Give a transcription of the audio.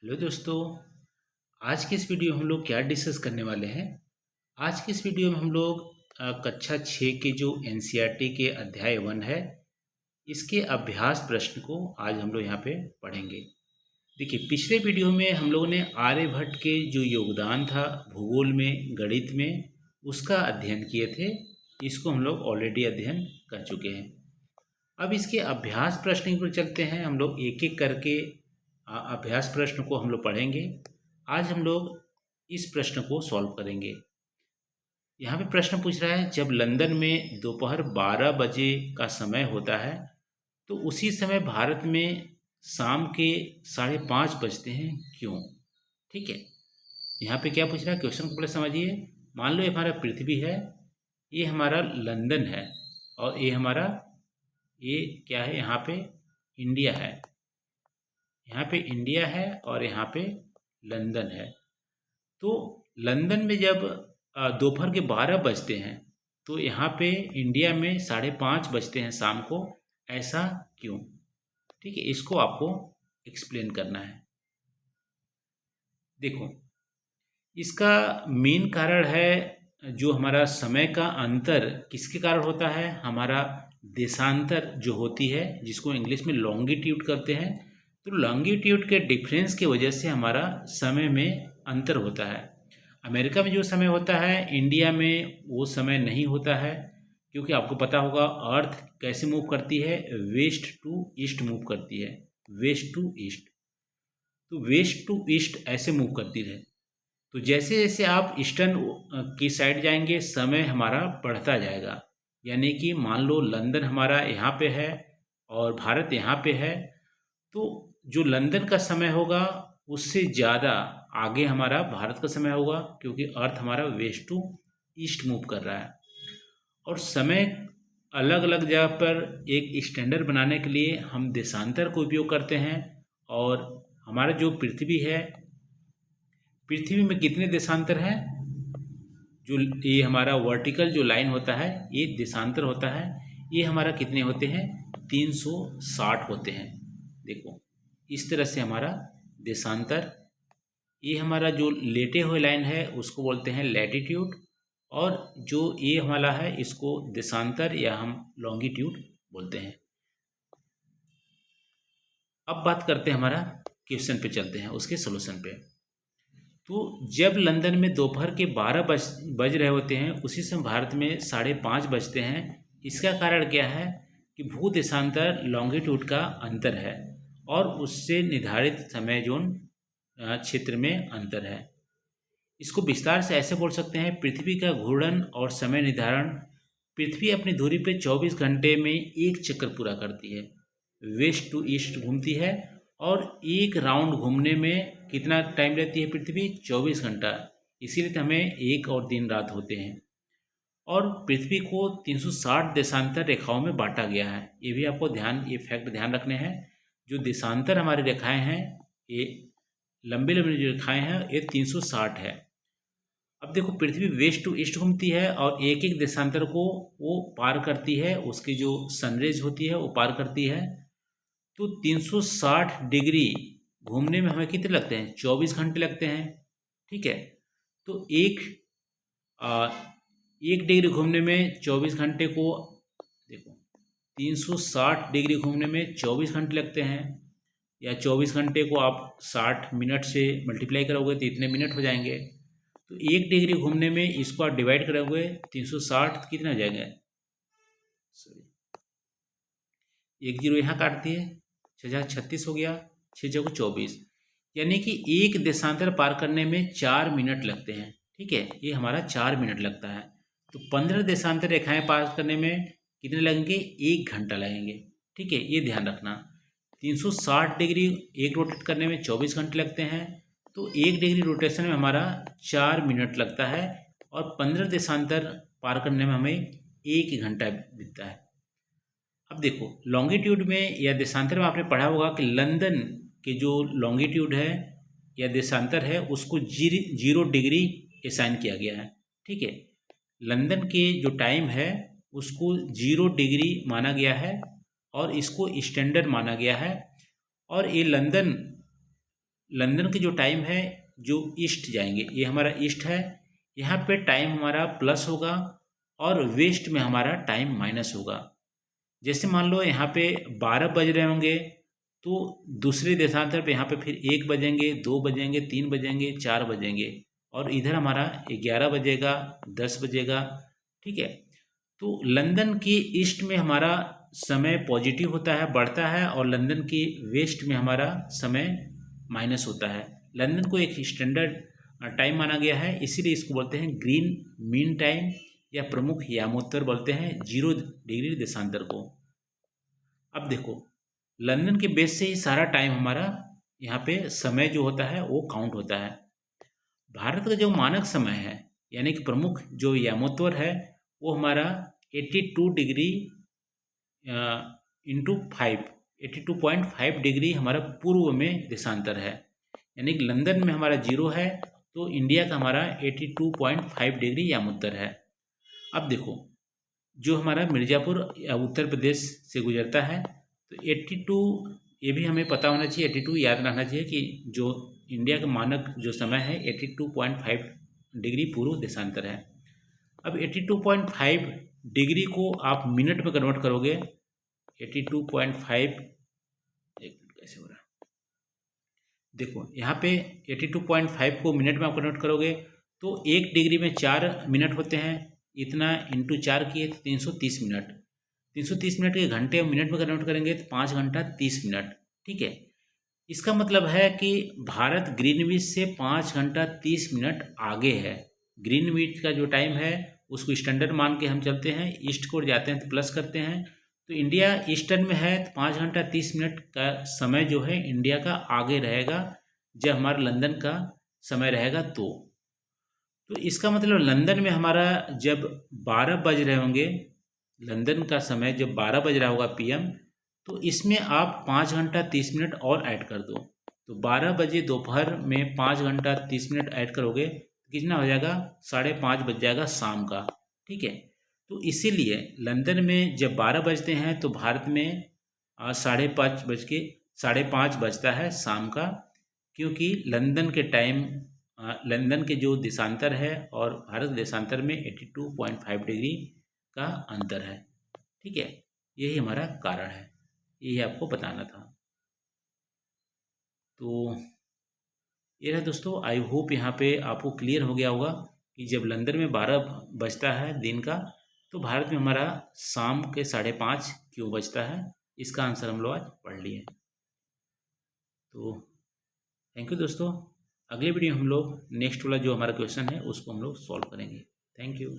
Hello दोस्तों। आज की इस वीडियो में हम लोग क्या डिस्कस करने वाले हैं। आज की इस वीडियो में हम लोग कक्षा 6 के जो एनसीईआरटी के अध्याय 1 है, इसके अभ्यास प्रश्न को आज हम लोग यहाँ पे पढ़ेंगे। देखिए, पिछले वीडियो में हम लोगों ने आर्यभट्ट के जो योगदान था भूगोल में, गणित में, उसका अध्ययन किए थे। इसको हम लोग ऑलरेडी अध्ययन कर चुके हैं। अब इसके अभ्यास प्रश्न पर चलते हैं। हम लोग एक एक करके अभ्यास प्रश्न को हम लोग पढ़ेंगे। आज हम लोग इस प्रश्न को सॉल्व करेंगे। यहाँ पे प्रश्न पूछ रहा है, जब लंदन में दोपहर 12 बजे का समय होता है तो उसी समय भारत में शाम के 5:30 बजते हैं, क्यों? ठीक है, यहाँ पे क्या पूछ रहा है, क्वेश्चन को पहले समझिए। मान लो ये हमारा पृथ्वी है, ये हमारा लंदन है, और ये क्या है, यहाँ पे इंडिया है। यहाँ पे इंडिया है और यहाँ पे लंदन है। तो लंदन में जब दोपहर के 12 बजते हैं तो यहाँ पे इंडिया में 5:30 बजते हैं शाम को। ऐसा क्यों? ठीक है, इसको आपको एक्सप्लेन करना है। देखो, इसका मेन कारण है जो हमारा समय का अंतर किसके कारण होता है, हमारा देशांतर जो होती है, जिसको इंग्लिश में लॉन्गिट्यूड करते हैं। तो लॉन्गिट्यूड के डिफरेंस की वजह से हमारा समय में अंतर होता है। अमेरिका में जो समय होता है, इंडिया में वो समय नहीं होता है, क्योंकि आपको पता होगा अर्थ कैसे मूव करती है, वेस्ट टू ईस्ट मूव करती है। वेस्ट टू ईस्ट, तो वेस्ट टू ईस्ट ऐसे मूव करती है। तो जैसे जैसे आप ईस्टर्न की साइड जाएंगे, समय हमारा बढ़ता जाएगा। यानी कि मान लो लंदन हमारा यहाँ पे है और भारत यहाँ पे है, तो जो लंदन का समय होगा उससे ज़्यादा आगे हमारा भारत का समय होगा, क्योंकि अर्थ हमारा वेस्ट टू ईस्ट मूव कर रहा है। और समय अलग अलग जगह पर एक स्टैंडर्ड बनाने के लिए हम देशांतर का उपयोग करते हैं। और हमारा जो पृथ्वी है, पृथ्वी में कितने देशांतर हैं? जो ये हमारा वर्टिकल जो लाइन होता है, ये देशांतर होता है। ये हमारा कितने होते हैं? 360 होते हैं। देखो, इस तरह से हमारा देशांतर, ये हमारा जो लेटे हुए लाइन है उसको बोलते हैं लैटिट्यूड, और जो ये हमारा है इसको देशांतर या हम लॉन्गिट्यूड बोलते हैं। अब बात करते हैं, हमारा क्वेश्चन पे चलते हैं, उसके सोल्यूशन पे। तो जब लंदन में दोपहर के 12 बज रहे होते हैं, उसी समय भारत में 5:30 बजते हैं। इसका कारण क्या है कि भू देशांतर लॉन्गिट्यूड का अंतर है और उससे निर्धारित समय जोन क्षेत्र में अंतर है। इसको विस्तार से ऐसे बोल सकते हैं, पृथ्वी का घूर्णन और समय निर्धारण। पृथ्वी अपनी धुरी पे 24 घंटे में एक चक्कर पूरा करती है, वेस्ट टू ईस्ट घूमती है, और एक राउंड घूमने में कितना टाइम लेती है पृथ्वी? 24 घंटा। इसीलिए तो हमें एक और दिन रात होते हैं। और पृथ्वी को 360 देशांतर रेखाओं में बांटा गया है। ये भी आपको ये फैक्ट ध्यान रखने हैं। जो देशांतर हमारी रेखाएं हैं, ये लंबे लंबे जो रेखाएं हैं, ये 360 है। अब देखो, पृथ्वी वेस्ट टू ईस्ट घूमती है और एक एक देशांतर को वो पार करती है, उसकी जो सनरेज होती है वो पार करती है। तो 360 डिग्री घूमने में हमें कितने लगते हैं? 24 घंटे लगते हैं। ठीक है, तो आ, 1 डिग्री घूमने में 24 घंटे को, देखो 360 डिग्री घूमने में 24 घंटे लगते हैं, या 24 घंटे को आप 60 मिनट से मल्टीप्लाई करोगे तो इतने मिनट हो जाएंगे। तो 1 डिग्री घूमने में इसको आप डिवाइड करोगे 360 कितना हो जाएगा? सॉरी, 1 0 यहाँ काट दिए, 6×36 हो गया, 6×24, यानी कि एक देशांतर पार करने में 4 मिनट लगते हैं। ठीक है, ये हमारा 4 मिनट लगता है। तो 15 देशांतर रेखाएं पार करने में कितने लगेंगे? 1 घंटा लगेंगे। ठीक है, ये ध्यान रखना। 360 डिग्री एक रोटेट करने में 24 घंटे लगते हैं, तो 1 डिग्री रोटेशन में हमारा 4 मिनट लगता है, और 15 देशांतर पार करने में हमें 1 घंटा बीतता है। अब देखो, लॉन्गिट्यूड में या देशांतर में आपने पढ़ा होगा कि लंदन के जो लॉन्गिट्यूड है या देशांतर है उसको 0 डिग्री असाइन किया गया है। ठीक है, लंदन के जो टाइम है उसको 0 डिग्री माना गया है और इसको स्टैंडर्ड माना गया है। और ये लंदन के जो टाइम है जो ईस्ट जाएंगे, ये हमारा ईस्ट है, यहाँ पे टाइम हमारा प्लस होगा और वेस्ट में हमारा टाइम माइनस होगा। जैसे मान लो यहाँ पे 12 बज रहे होंगे तो दूसरे देशांतर पे यहाँ पे फिर 1 बजेंगे, 2 बजेंगे, 3 बजेंगे, 4 बजेंगे और इधर हमारा 11 बजेगा, 10 बजेगा। ठीक है, तो लंदन के ईस्ट में हमारा समय पॉजिटिव होता है, बढ़ता है, और लंदन के वेस्ट में हमारा समय माइनस होता है। लंदन को एक स्टैंडर्ड टाइम माना गया है, इसीलिए इसको बोलते हैं ग्रीन मीन टाइम या प्रमुख यामोत्तर बोलते हैं 0 डिग्री देशांतर को। अब देखो, लंदन के बेस से ही सारा टाइम हमारा यहाँ पे समय जो होता है वो काउंट होता है। भारत का जो मानक समय है यानी कि प्रमुख जो यामोत्तर है वो हमारा 82 डिग्री इंटू 5, 82.5 डिग्री हमारा पूर्व में देशांतर है। यानी कि लंदन में हमारा 0 है तो इंडिया का हमारा 82.5 डिग्री यामोत्तर है। अब देखो, जो हमारा मिर्ज़ापुर उत्तर प्रदेश से गुजरता है तो 82, ये भी हमें पता होना चाहिए, 82 याद रखना चाहिए कि जो इंडिया का मानक जो समय है 82.5 डिग्री पूर्व देशांतर है। अब 82.5 डिग्री को आप मिनट में कन्वर्ट करोगे, 82.5, एक मिनट कैसे हो रहा है, देखो यहाँ पे 82.5 को मिनट में आप कन्वर्ट करोगे तो 1 डिग्री में 4 मिनट होते हैं, इतना इंटू 4 किए 330 मिनट। 330 मिनट के घंटे और मिनट में कन्वर्ट करेंगे तो 5 घंटा 30 मिनट। ठीक है, इसका मतलब है कि भारत ग्रीनविच से 5 घंटा 30 मिनट आगे है। ग्रीनविच का जो टाइम है उसको स्टैंडर्ड मान के हम चलते हैं, ईस्ट को जाते हैं तो प्लस करते हैं, तो इंडिया ईस्टर्न में है तो 5 घंटा 30 मिनट का समय जो है इंडिया का आगे रहेगा जब हमारा लंदन का समय रहेगा तो इसका मतलब लंदन में हमारा जब 12 बज रहे होंगे, लंदन का समय जब 12 बज रहा होगा पीएम, तो इसमें आप 5 घंटा 30 मिनट और ऐड कर दो, तो 12 बजे दोपहर में 5 घंटा 30 मिनट ऐड करोगे तो कितना हो जाएगा, 5:30 बज जाएगा शाम का। ठीक है, तो इसीलिए लंदन में जब 12 बजते हैं तो भारत में 5:30 बजता है शाम का, क्योंकि लंदन के टाइम लंदन के जो देशांतर है और भारत देशांतर में 82.5 डिग्री का अंतर है। ठीक है, यही हमारा कारण है, यही आपको बताना था। तो ये रहा दोस्तों, आई होप यहाँ पे आपको क्लियर हो गया होगा कि जब लंदन में 12 बजता है दिन का तो भारत में हमारा शाम के 5:30 क्यों बजता है, इसका आंसर हम लोग आज पढ़ लिए। तो थैंक यू दोस्तों, अगले वीडियो हम लोग नेक्स्ट वाला जो हमारा क्वेश्चन है उसको हम लोग सॉल्व करेंगे। Thank you.